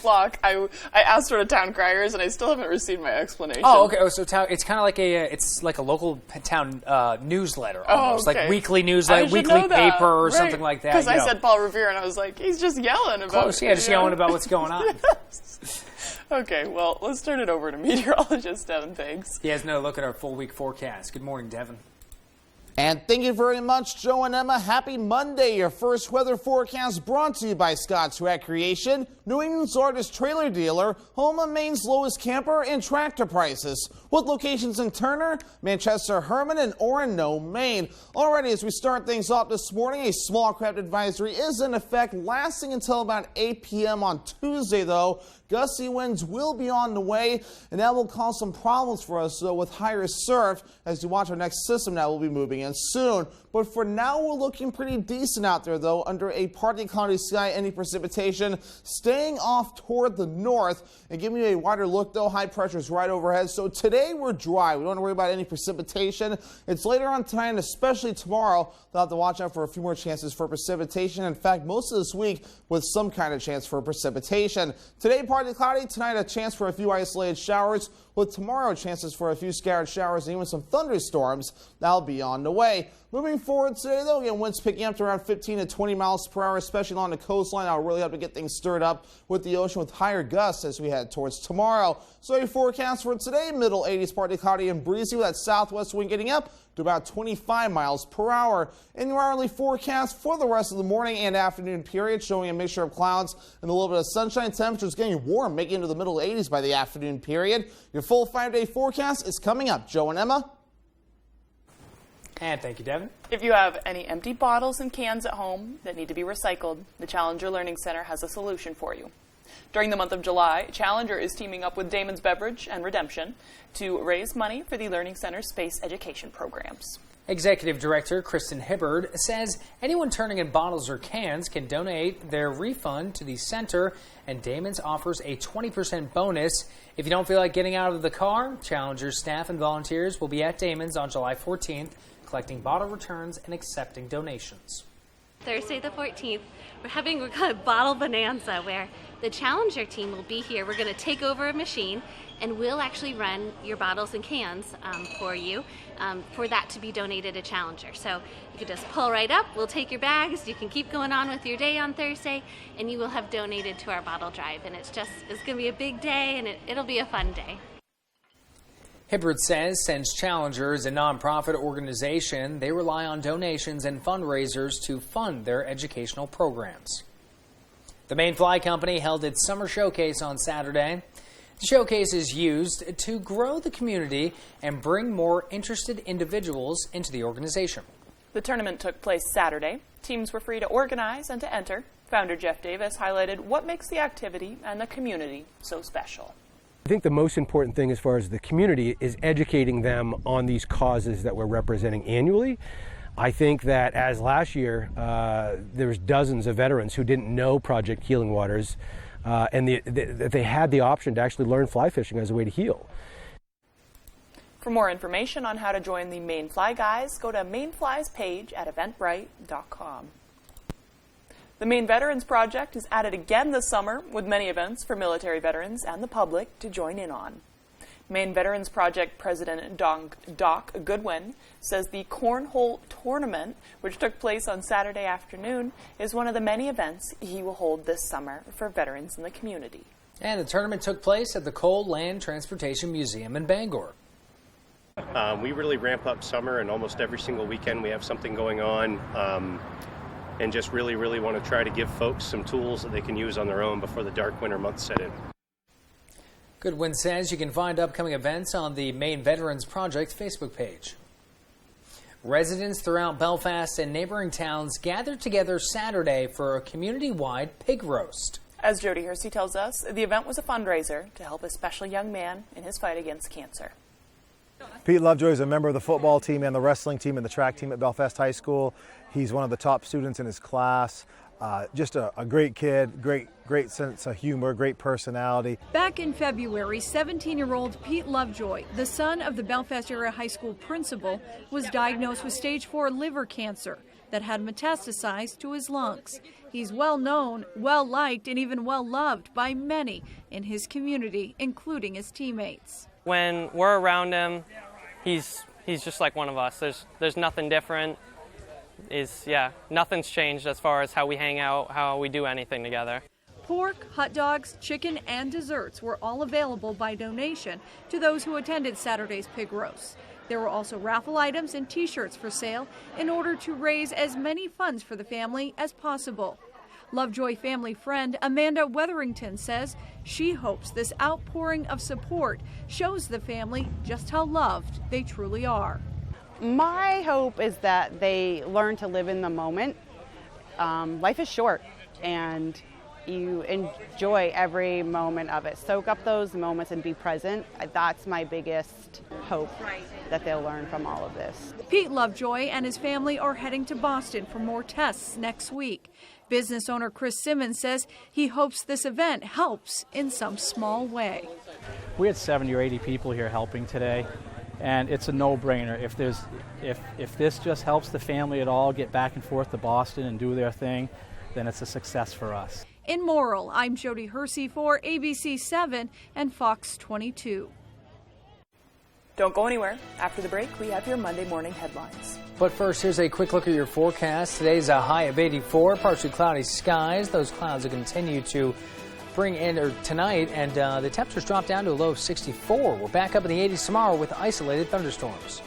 block, I asked for a town crier is, and I still haven't received my explanation. Oh, okay. So it's kind of like it's like a local town newsletter, almost like weekly newsletter, weekly paper, or something like that. Because I said Paul Revere, and I was like, he's just yelling about. Close, just yelling about what's going on. Okay, well, let's turn it over to meteorologist Devin Biggs. He has no look at our full week forecast. Good morning, Devin. And thank you very much, Joe and Emma. Happy Monday. Your first weather forecast brought to you by Scott's Recreation, New England's largest trailer dealer, home of Maine's lowest camper and tractor prices, with locations in Turner, Manchester, Herman, and Orono, Maine. Already, as we start things off this morning, a small craft advisory is in effect, lasting until about 8 p.m. on Tuesday, though. Gusty winds will be on the way, and that will cause some problems for us with higher surf as you watch our next system that will be moving in soon. But for now, we're looking pretty decent out there, though, under a partly cloudy sky. Any precipitation staying off toward the north. And giving you a wider look, though, high pressure is right overhead. So today we're dry. We don't have to worry about any precipitation. It's later on tonight, and especially tomorrow, they'll have to watch out for a few more chances for precipitation. In fact, most of this week with some kind of chance for precipitation. Today, partly cloudy. Tonight, a chance for a few isolated showers. With tomorrow, chances for a few scattered showers and even some thunderstorms. That'll be on the way. Moving forward today, though, again, winds picking up to around 15 to 20 miles per hour, especially along the coastline. That'll really help to get things stirred up with the ocean with higher gusts as we head towards tomorrow. So a forecast for today, middle 80s, partly cloudy and breezy with that southwest wind getting up to about 25 miles per hour. In your hourly forecast for the rest of the morning and afternoon period, showing a mixture of clouds and a little bit of sunshine. Temperatures getting warm, making it into the middle 80s by the afternoon period. Your full 5-day forecast is coming up. Joe and Emma. And thank you, Devin. If you have any empty bottles and cans at home that need to be recycled, the Challenger Learning Center has a solution for you. During the month of July, Challenger is teaming up with Damon's Beverage and Redemption to raise money for the Learning Center's space education programs. Executive Director Kristen Hibbard says anyone turning in bottles or cans can donate their refund to the center, and Damon's offers a 20% bonus. If you don't feel like getting out of the car, Challenger's staff and volunteers will be at Damon's on July 14th, collecting bottle returns and accepting donations. Thursday the 14th, we're call it Bottle Bonanza, where the Challenger team will be here. We're going to take over a machine, and we'll actually run your bottles and cans for you, for that to be donated to Challenger. So you can just pull right up, we'll take your bags, you can keep going on with your day on Thursday, and you will have donated to our bottle drive. And it's going to be a big day, and it'll be a fun day. Hibbard says since Challenger is a nonprofit organization, they rely on donations and fundraisers to fund their educational programs. The Maine Fly Company held its summer showcase on Saturday. The showcase is used to grow the community and bring more interested individuals into the organization. The tournament took place Saturday. Teams were free to organize and to enter. Founder Jeff Davis highlighted what makes the activity and the community so special. I think the most important thing as far as the community is educating them on these causes that we're representing annually. I think that as last year, there was dozens of veterans who didn't know Project Healing Waters, and they had the option to actually learn fly fishing as a way to heal. For more information on how to join the Maine Fly Guys, go to Maine Fly's page at eventbrite.com. The Maine Veterans Project is at it again this summer with many events for military veterans and the public to join in on. Maine Veterans Project President Doc Goodwin says the Cornhole Tournament, which took place on Saturday afternoon, is one of the many events he will hold this summer for veterans in the community. And the tournament took place at the Coal Land Transportation Museum in Bangor. We really ramp up summer, and almost every single weekend we have something going on. And just really want to try to give folks some tools that they can use on their own before the dark winter months set in. Goodwin says you can find upcoming events on the Maine Veterans Project Facebook page. Residents throughout Belfast and neighboring towns gathered together Saturday for a community-wide pig roast. As Jody Hersey tells us, the event was a fundraiser to help a special young man in his fight against cancer. Pete Lovejoy is a member of the football team and the wrestling team and the track team at Belfast High School. He's one of the top students in his class. Just a great kid, great sense of humor, great personality. Back in February, 17-year-old Pete Lovejoy, the son of the Belfast Area High School principal, was diagnosed with stage 4 liver cancer that had metastasized to his lungs. He's well known, well liked, and even well loved by many in his community, including his teammates. When we're around him, he's just like one of us. There's nothing different. Nothing's changed as far as how we hang out, how we do anything together. Pork, hot dogs, chicken, and desserts were all available by donation to those who attended Saturday's pig roast. There were also raffle items and T-shirts for sale in order to raise as many funds for the family as possible. Lovejoy family friend Amanda Wetherington says she hopes this outpouring of support shows the family just how loved they truly are. My hope is that they learn to live in the moment. Life is short, and you enjoy every moment of it. Soak up those moments and be present. That's my biggest hope, that they'll learn from all of this. Pete Lovejoy and his family are heading to Boston for more tests next week. Business owner Chris Simmons says he hopes this event helps in some small way. We had 70 or 80 people here helping today, and it's a no-brainer. If this just helps the family at all get back and forth to Boston and do their thing, then it's a success for us. In Morrill, I'm Jody Hersey for ABC 7 and Fox 22. Don't go anywhere. After the break, we have your Monday morning headlines. But first, here's a quick look at your forecast. Today's a high of 84, partially cloudy skies. Those clouds will continue to bring in tonight, and the temperatures drop down to a low of 64. We're back up in the 80s tomorrow with isolated thunderstorms.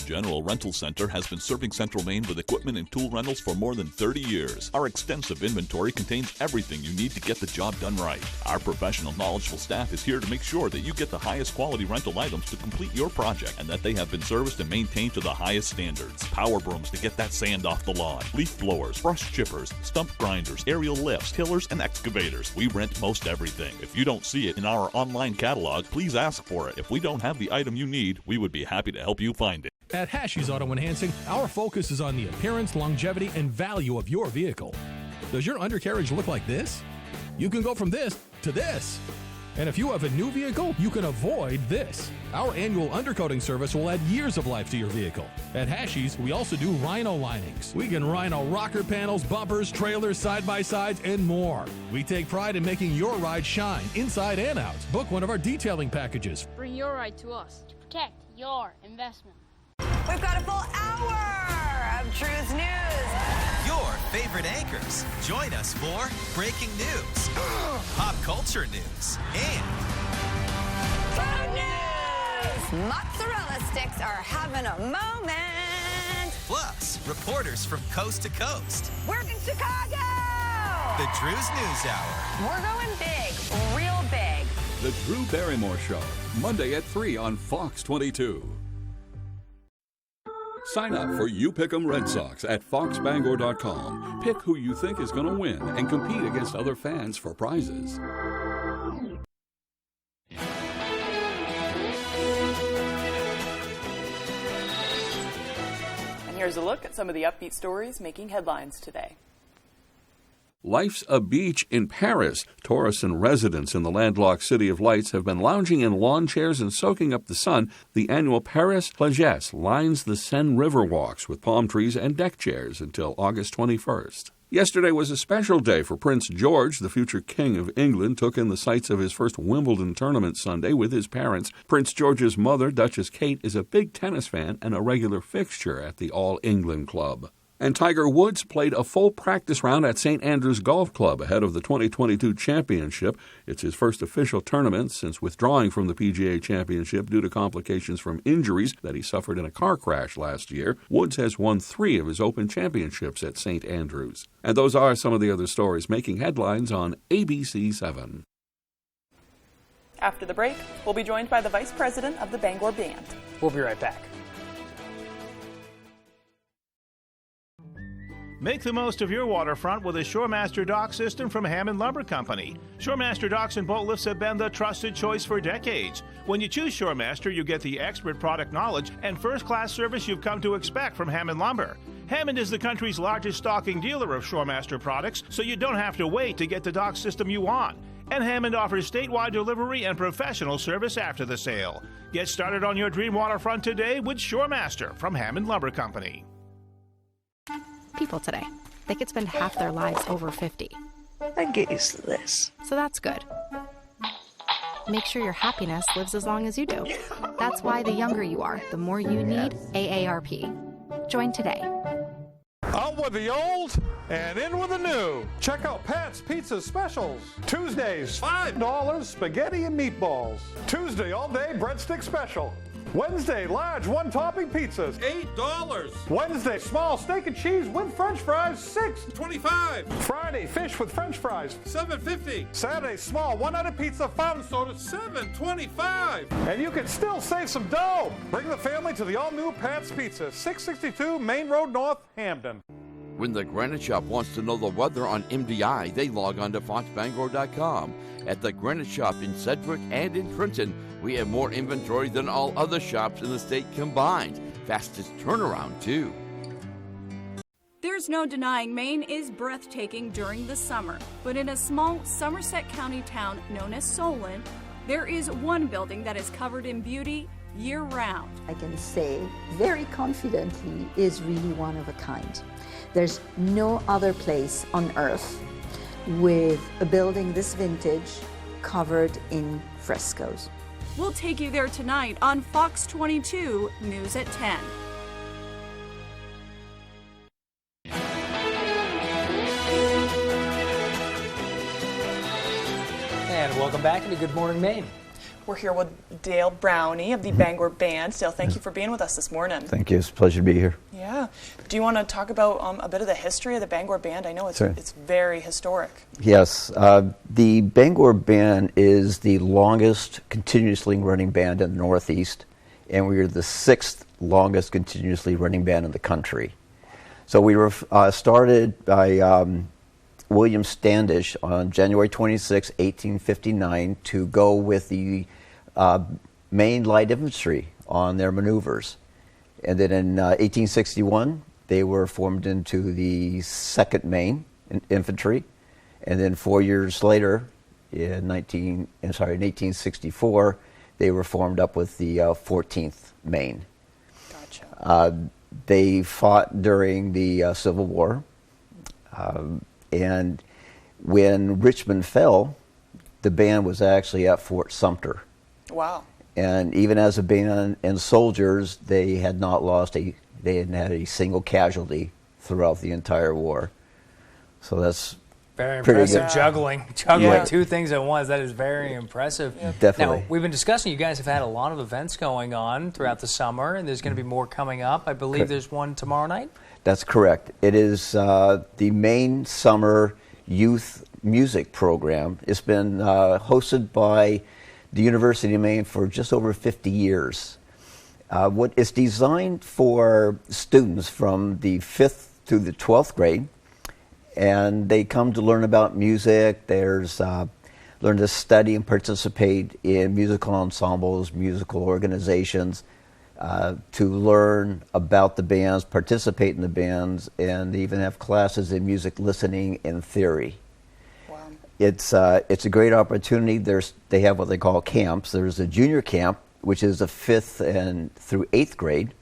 General Rental Center has been serving Central Maine with equipment and tool rentals for more than 30 years. Our extensive inventory contains everything you need to get the job done right. Our professional, knowledgeable staff is here to make sure that you get the highest quality rental items to complete your project and that they have been serviced and maintained to the highest standards. Power brooms to get that sand off the lawn, leaf blowers, brush chippers, stump grinders, aerial lifts, tillers, and excavators. We rent most everything. If you don't see it in our online catalog, please ask for it. If we don't have the item you need, we would be happy to help you find it. At Hashie's Auto Enhancing, our focus is on the appearance, longevity, and value of your vehicle. Does your undercarriage look like this? You can go from this to this. And if you have a new vehicle, you can avoid this. Our annual undercoating service will add years of life to your vehicle. At Hashie's, we also do rhino linings. We can rhino rocker panels, bumpers, trailers, side-by-sides, and more. We take pride in making your ride shine inside and out. Book one of our detailing packages. Bring your ride to us to protect your investment. We've got a full hour of Truth News. Your favorite anchors. Join us for breaking news, pop culture news, and food news. Mozzarella sticks are having a moment. Plus, reporters from coast to coast. We're in Chicago. The Drew's News Hour. We're going big, real big. The Drew Barrymore Show, Monday at 3 on Fox 22. Sign up for You Pick 'em Red Sox at foxbangor.com. Pick who you think is going to win and compete against other fans for prizes. And here's a look at some of the upbeat stories making headlines today. Life's a beach in Paris. Tourists and residents in the landlocked City of Lights have been lounging in lawn chairs and soaking up the sun. The annual Paris Plagesse lines the Seine River walks with palm trees and deck chairs until August 21st. Yesterday was a special day for Prince George. The future King of England took in the sights of his first Wimbledon tournament Sunday with his parents. Prince George's mother, Duchess Kate, is a big tennis fan and a regular fixture at the All England Club. And Tiger Woods played a full practice round at St. Andrews Golf Club ahead of the 2022 championship. It's his first official tournament since withdrawing from the PGA Championship due to complications from injuries that he suffered in a car crash last year. Woods has won 3 of his Open championships at St. Andrews. And those are some of the other stories making headlines on ABC 7. After the break, we'll be joined by the Vice President of the Bangor Band. We'll be right back. Make the most of your waterfront with a ShoreMaster dock system from Hammond Lumber Company. ShoreMaster docks and boat lifts have been the trusted choice for decades. When you choose ShoreMaster, you get the expert product knowledge and first-class service you've come to expect from Hammond Lumber. Hammond is the country's largest stocking dealer of Shoremaster products, so you don't have to wait to get the dock system you want. And Hammond offers statewide delivery and professional service after the sale. Get started on your dream waterfront today with Shoremaster from Hammond Lumber Company. People today, they could spend half their lives over 50. I get used to this. So that's good. Make sure your happiness lives as long as you do. That's why the younger you are, the more you need AARP. Join today. Out with the old and in with the new. Check out Pat's Pizza Specials. Tuesdays, $5 spaghetti and meatballs. Tuesday, all day breadstick special. Wednesday, large one-topping pizzas, $8. Wednesday, small steak and cheese with french fries, $6.25. Friday, fish with french fries, $7.50. Saturday, small one-item pizza, fountain soda, $7.25. And you can still save some dough. Bring the family to the all-new Pat's Pizza, 662 Main Road North, Hamden. When the Granite Shop wants to know the weather on MDI, they log on to foxbangor.com. At the Granite Shop in Sedgwick and in Trenton, we have more inventory than all other shops in the state combined. Fastest turnaround, too. There's no denying Maine is breathtaking during the summer, but in a small Somerset County town known as Solon, there is one building that is covered in beauty year-round. I can say very confidently is really one of a kind. There's no other place on earth with a building this vintage covered in frescoes. We'll take you there tonight on Fox 22 News at 10. And welcome back into Good Morning Maine. We're here with Dale Brownie of the Bangor Band. Dale, thank you for being with us this morning. Thank you. It's a pleasure to be here. Yeah. Do you want to talk about a bit of the history of the Bangor Band? I know it's very historic. Yes. The Bangor Band is the longest continuously running band in the Northeast, and we are the 6th longest continuously running band in the country. So we were started by William Standish on January 26, 1859, to go with the Maine Light Infantry on their maneuvers. And then in 1861, they were formed into the 2nd Maine Infantry. And then 4 years later, in 1864, they were formed up with the 14th Maine. Gotcha. They fought during the Civil War. And when Richmond fell, the band was actually at Fort Sumter. Wow. And even as a band and soldiers, they had not they hadn't had a single casualty throughout the entire war. So that's very pretty impressive. good. Juggling two things at once. That is very impressive. Yeah. Definitely. Now, we've been discussing, you guys have had a lot of events going on throughout the summer, and there's going to be more coming up. I believe there's one tomorrow night? That's correct. It is the Maine Summer Youth Music Program. It's been hosted by the University of Maine for just over 50 years. It's designed for students from the 5th through the 12th grade, and they come to learn about music. There's learn to study and participate in musical ensembles, musical organizations, to learn about the bands, participate in the bands, and even have classes in music listening and theory. Wow. It's a great opportunity. They have what they call camps. There's a junior camp, which is the 5th and through 8th grade,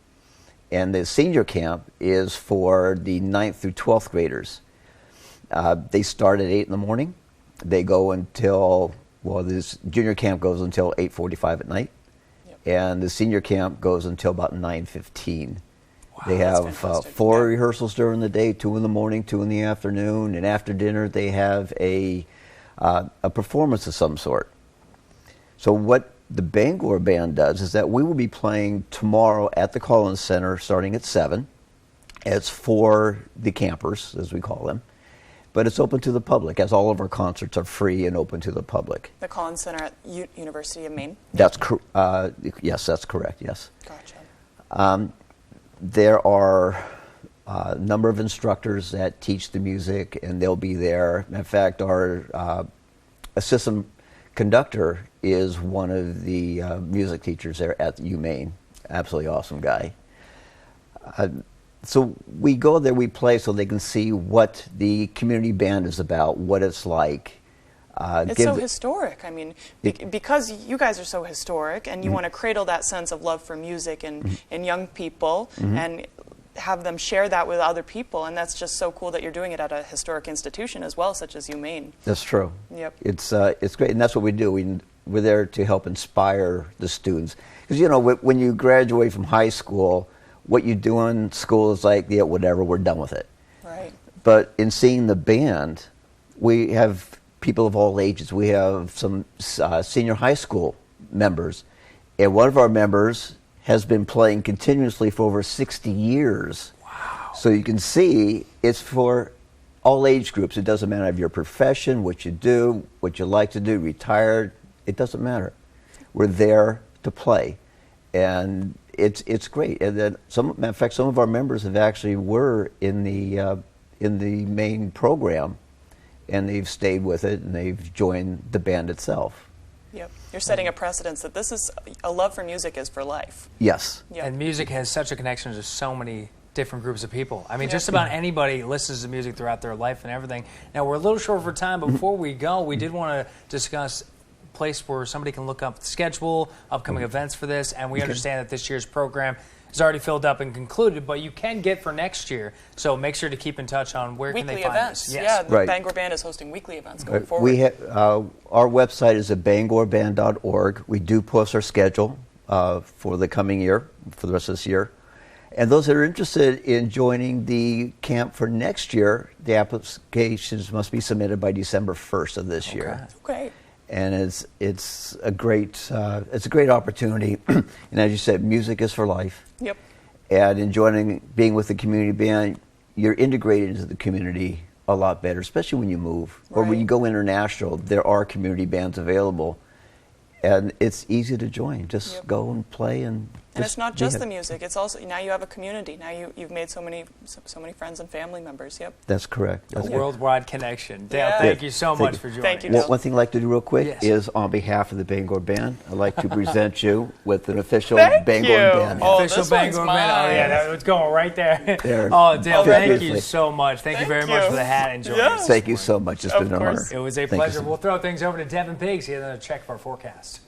and the senior camp is for the 9th through 12th graders. They start at 8 in the morning. They go until, this junior camp goes until 8:45 at night. And the senior camp goes until about 9:15. Wow, they have 4 rehearsals during the day, 2 in the morning, 2 in the afternoon, and after dinner they have a performance of some sort. So what the Bangor Band does is that we will be playing tomorrow at the Collins Center starting at 7. It's for the campers, as we call them. But it's open to the public, as all of our concerts are free and open to the public. The Collins Center at University of Maine? Yes, that's correct, yes. Gotcha. There are a number of instructors that teach the music, and they'll be there. In fact, our assistant conductor is one of the music teachers there at UMaine. Absolutely awesome guy. So we go there, we play so they can see what the community band is about, what it's like. It's so historic. I mean, because you guys are so historic and you want to cradle that sense of love for music in young people and have them share that with other people, and that's just so cool that you're doing it at a historic institution as well, such as UMaine. That's true. Yep. It's great, and that's what we do. We're there to help inspire the students. Because, you know, when you graduate from high school, what you do in school is like, yeah, whatever, we're done with it. Right. But in seeing the band, we have people of all ages. We have some senior high school members, and one of our members has been playing continuously for over 60 years. Wow. So you can see it's for all age groups. It doesn't matter if your profession, what you do, what you like to do, retired, it doesn't matter. We're there to play. And it's great. And then matter of fact, some of our members have actually were in the main program, and they've stayed with it, and they've joined the band itself. Yep. You're setting a precedence that this is a love for music is for life. Yes. Yep. And music has such a connection to so many different groups of people. I mean, just about anybody listens to music throughout their life and everything. Now, we're a little short for time, but before we go, we did want to discuss a place where somebody can look up the schedule, upcoming events for this, and we understand that this year's program is already filled up and concluded, but you can get for next year, so make sure to keep in touch on where can they find events. this. Yes. Yeah, the Bangor Band is hosting weekly events going forward. We our website is at bangorband.org. We do post our schedule for the coming year, for the rest of this year. And those that are interested in joining the camp for next year, the applications must be submitted by December 1st of this year. Okay. And it's a great opportunity. And as you said, music is for life. Yep. And enjoying being with the community band, you're integrated into the community a lot better, especially when you move or when you go international. There are community bands available, and it's easy to join. Just go and play and. And it's not just the music. It's also now you have a community. Now you've made so many friends and family members. Yep. That's correct. A worldwide connection. Dale, thank you so much for joining. Thank you. One thing I'd like to do real quick is, on behalf of the Bangor Band, I'd like to present you with an official Bangor Band. Oh, official Bangor Band. Oh yeah, it's going right there. Oh, Dale, thank you so much. Thank you very much for the hat and joining us. Thank you so much. It's been an honor. It was a pleasure. We'll throw things over to Devin Biggs. He has another check of our forecast.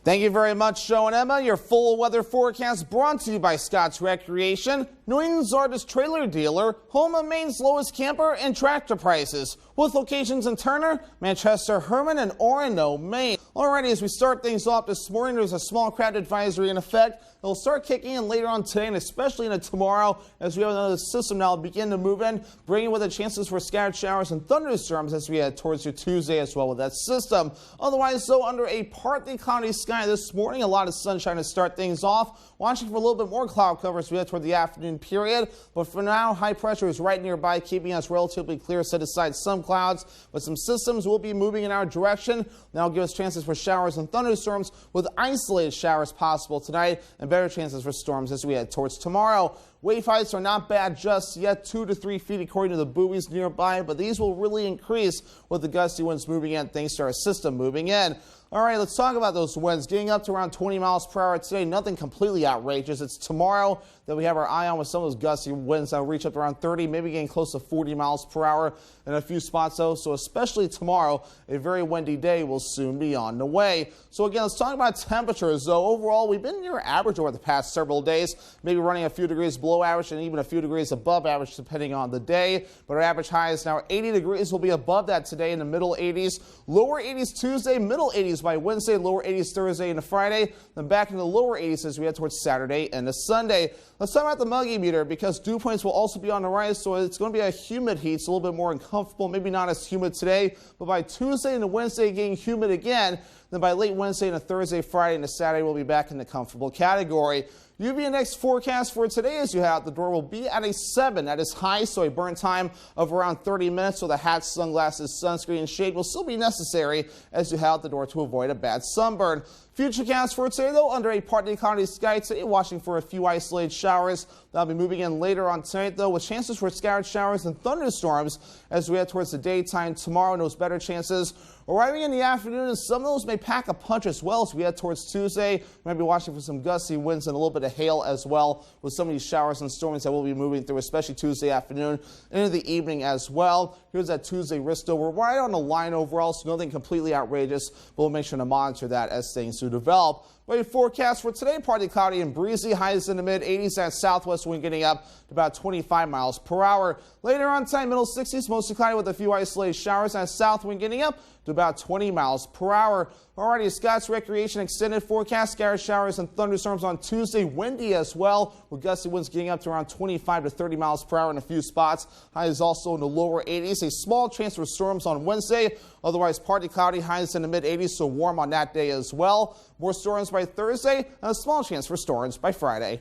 Thank you very much, Joe and Emma. Your full weather forecast brought to you by Scott's Recreation, New England's largest trailer dealer, home of Maine's lowest camper and tractor prices, with locations in Turner, Manchester, Herman, and Orono, Maine. Alrighty, as we start things off this morning, there's a small crowd advisory in effect. It'll start kicking in later on today and especially into tomorrow as we have another system now begin to move in, bringing with it chances for scattered showers and thunderstorms as we head towards your Tuesday as well with that system. Otherwise, though, under a partly cloudy sky this morning, a lot of sunshine to start things off. Watching for a little bit more cloud cover as we head toward the afternoon period. But for now, high pressure is right nearby, keeping us relatively clear, set aside some clouds. But some systems will be moving in our direction. That'll give us chances for showers and thunderstorms with isolated showers possible tonight and better chances for storms as we head towards tomorrow. Wave heights are not bad just yet, 2 to 3 feet according to the buoys nearby, but these will really increase with the gusty winds moving in thanks to our system moving in. All right, let's talk about those winds. Getting up to around 20 miles per hour today, nothing completely outrageous. It's tomorrow that we have our eye on with some of those gusty winds that will reach up to around 30, maybe getting close to 40 miles per hour in a few spots, though. So especially tomorrow, a very windy day will soon be on the way. So again, let's talk about temperatures, though. Overall, we've been near average over the past several days, maybe running a few degrees below average and even a few degrees above average depending on the day. But our average high is now 80 degrees. We'll be above that today in the middle 80s. Lower 80s Tuesday, middle 80s by Wednesday, lower 80s Thursday and Friday, then back into the lower 80s as we head towards Saturday and Sunday. Let's talk about the muggy meter because dew points will also be on the rise, so it's going to be a humid heat. It's a little bit more uncomfortable, maybe not as humid today, but by Tuesday and Wednesday getting humid again. Then by late Wednesday and a Thursday, Friday and a Saturday, we'll be back in the comfortable category. UV index forecast for today as you head out the door will be at a 7. That is high, so a burn time of around 30 minutes. So the hat, sunglasses, sunscreen, and shade will still be necessary as you head out the door to avoid a bad sunburn. Futurecast for today, though, under a partly cloudy sky today, watching for a few isolated showers. That'll be moving in later on tonight, though, with chances for scattered showers and thunderstorms as we head towards the daytime tomorrow. And those better chances Arriving in the afternoon, and some of those may pack a punch as well as we head towards Tuesday. We might be watching for some gusty winds and a little bit of hail as well with some of these showers and storms that will be moving through, especially Tuesday afternoon into the evening as well. Here's that Tuesday risk. We're right on the line overall, so nothing completely outrageous, but we'll make sure to monitor that as things do develop. Weather forecast for today, partly cloudy and breezy, highs in the mid-80s, that southwest wind getting up to about 25 miles per hour. Later on time, middle 60s, mostly cloudy with a few isolated showers, and south wind getting up to about 20 miles per hour. Alrighty, Scott's Recreation extended forecast, scattered showers and thunderstorms on Tuesday, windy as well, with gusty winds getting up to around 25 to 30 miles per hour in a few spots. Highs also in the lower 80s, a small chance for storms on Wednesday, otherwise partly cloudy, highs in the mid-80s, so warm on that day as well. More storms by Thursday, and a small chance for storms by Friday.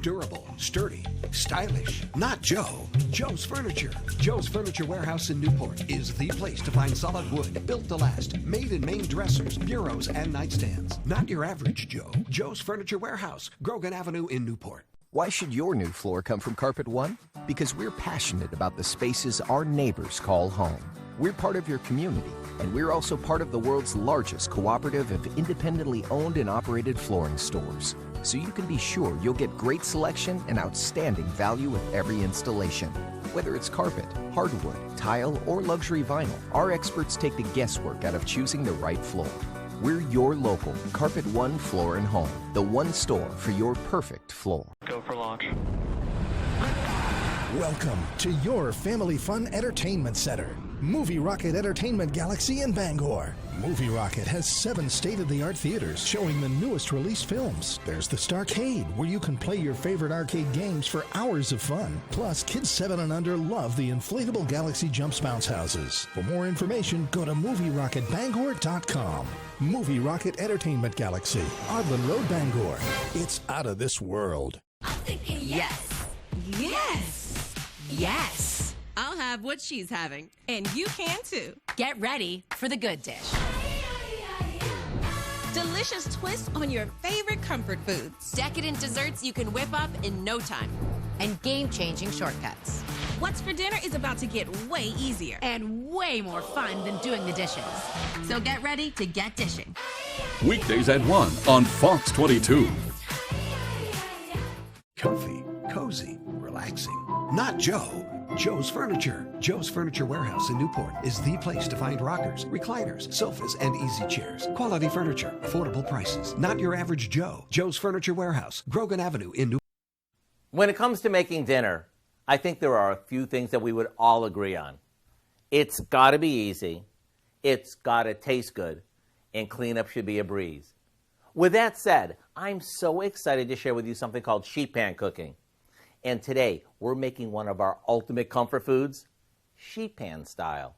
Durable, sturdy, stylish. Not Joe. Joe's Furniture. Joe's Furniture Warehouse in Newport is the place to find solid wood, built to last, made in Maine dressers, bureaus, and nightstands. Not your average Joe. Joe's Furniture Warehouse, Grogan Avenue in Newport. Why should your new floor come from Carpet One? Because we're passionate about the spaces our neighbors call home. We're part of your community, and we're also part of the world's largest cooperative of independently owned and operated flooring stores. So you can be sure you'll get great selection and outstanding value with every installation. Whether it's carpet, hardwood, tile, or luxury vinyl, our experts take the guesswork out of choosing the right floor. We're your local Carpet One Floor and Home, the one store for your perfect floor. Go for launch. Welcome to your family fun entertainment center, Movie Rocket Entertainment Galaxy in Bangor. Movie Rocket has 7 state-of-the-art theaters showing the newest released films. There's the Starcade, where you can play your favorite arcade games for hours of fun. Plus, kids 7 and under love the inflatable Galaxy Jumps bounce houses. For more information, go to MovieRocketBangor.com. Movie Rocket Entertainment Galaxy, Ardland Road, Bangor. It's out of this world. I'm thinking yes. Yes. Yes. I'll have what she's having, and you can too. Get ready for the good dish. Delicious twist on your favorite comfort foods. Decadent desserts you can whip up in no time. And game-changing shortcuts. What's for dinner is about to get way easier. And way more fun than doing the dishes. So get ready to get dishing. Weekdays at 1 on Fox 22. Comfy, cozy, relaxing. Not Joe. Joe's Furniture. Joe's Furniture Warehouse in Newport is the place to find rockers, recliners, sofas, and easy chairs. Quality furniture, affordable prices. Not your average Joe. Joe's Furniture Warehouse, Grogan Avenue in Newport. When it comes to making dinner, I think there are a few things that we would all agree on. It's got to be easy, it's got to taste good, and cleanup should be a breeze. With that said, I'm so excited to share with you something called sheet pan cooking. And today, we're making one of our ultimate comfort foods, sheet pan style.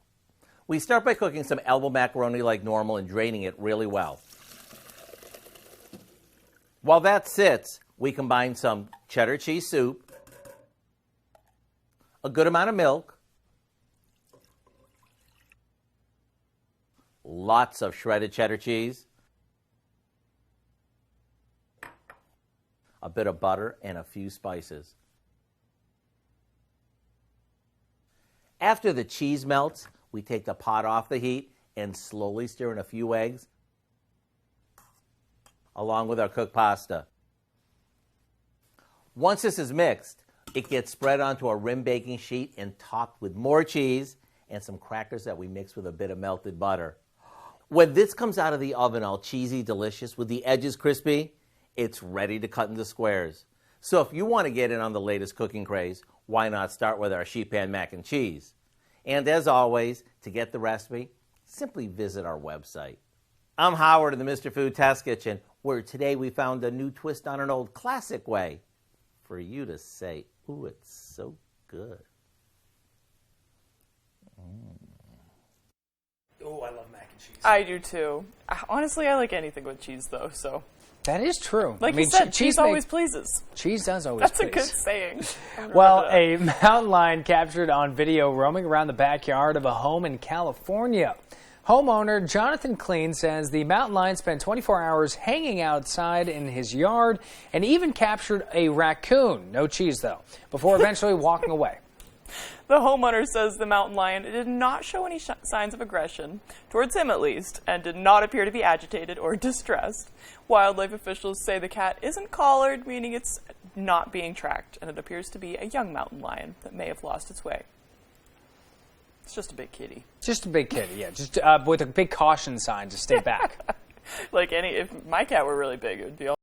We start by cooking some elbow macaroni like normal and draining it really well. While that sits, we combine some cheddar cheese soup, a good amount of milk, lots of shredded cheddar cheese, a bit of butter, and a few spices. After the cheese melts, we take the pot off the heat and slowly stir in a few eggs along with our cooked pasta. Once this is mixed, it gets spread onto a rim baking sheet and topped with more cheese and some crackers that we mix with a bit of melted butter. When this comes out of the oven all cheesy, delicious, with the edges crispy, it's ready to cut into squares. So if you want to get in on the latest cooking craze, why not start with our sheet pan mac and cheese? And as always, to get the recipe, simply visit our website. I'm Howard in the Mr. Food Test Kitchen, where today we found a new twist on an old classic way for you to say, ooh, it's so good. Oh, I love mac and cheese. I do too. Honestly, I like anything with cheese though, so. That is true. Like you said, cheese always pleases. Cheese does always That's please. a good saying. Well, a mountain lion captured on video roaming around the backyard of a home in California. Homeowner Jonathan Clean says the mountain lion spent 24 hours hanging outside in his yard and even captured a raccoon, no cheese though, before eventually walking away. The homeowner says the mountain lion did not show any signs of aggression, towards him at least, and did not appear to be agitated or distressed. Wildlife officials say the cat isn't collared, meaning it's not being tracked, and it appears to be a young mountain lion that may have lost its way. It's just a big kitty. Just a big kitty, yeah. Just with a big caution sign to stay back. Like if my cat were really big, it would be all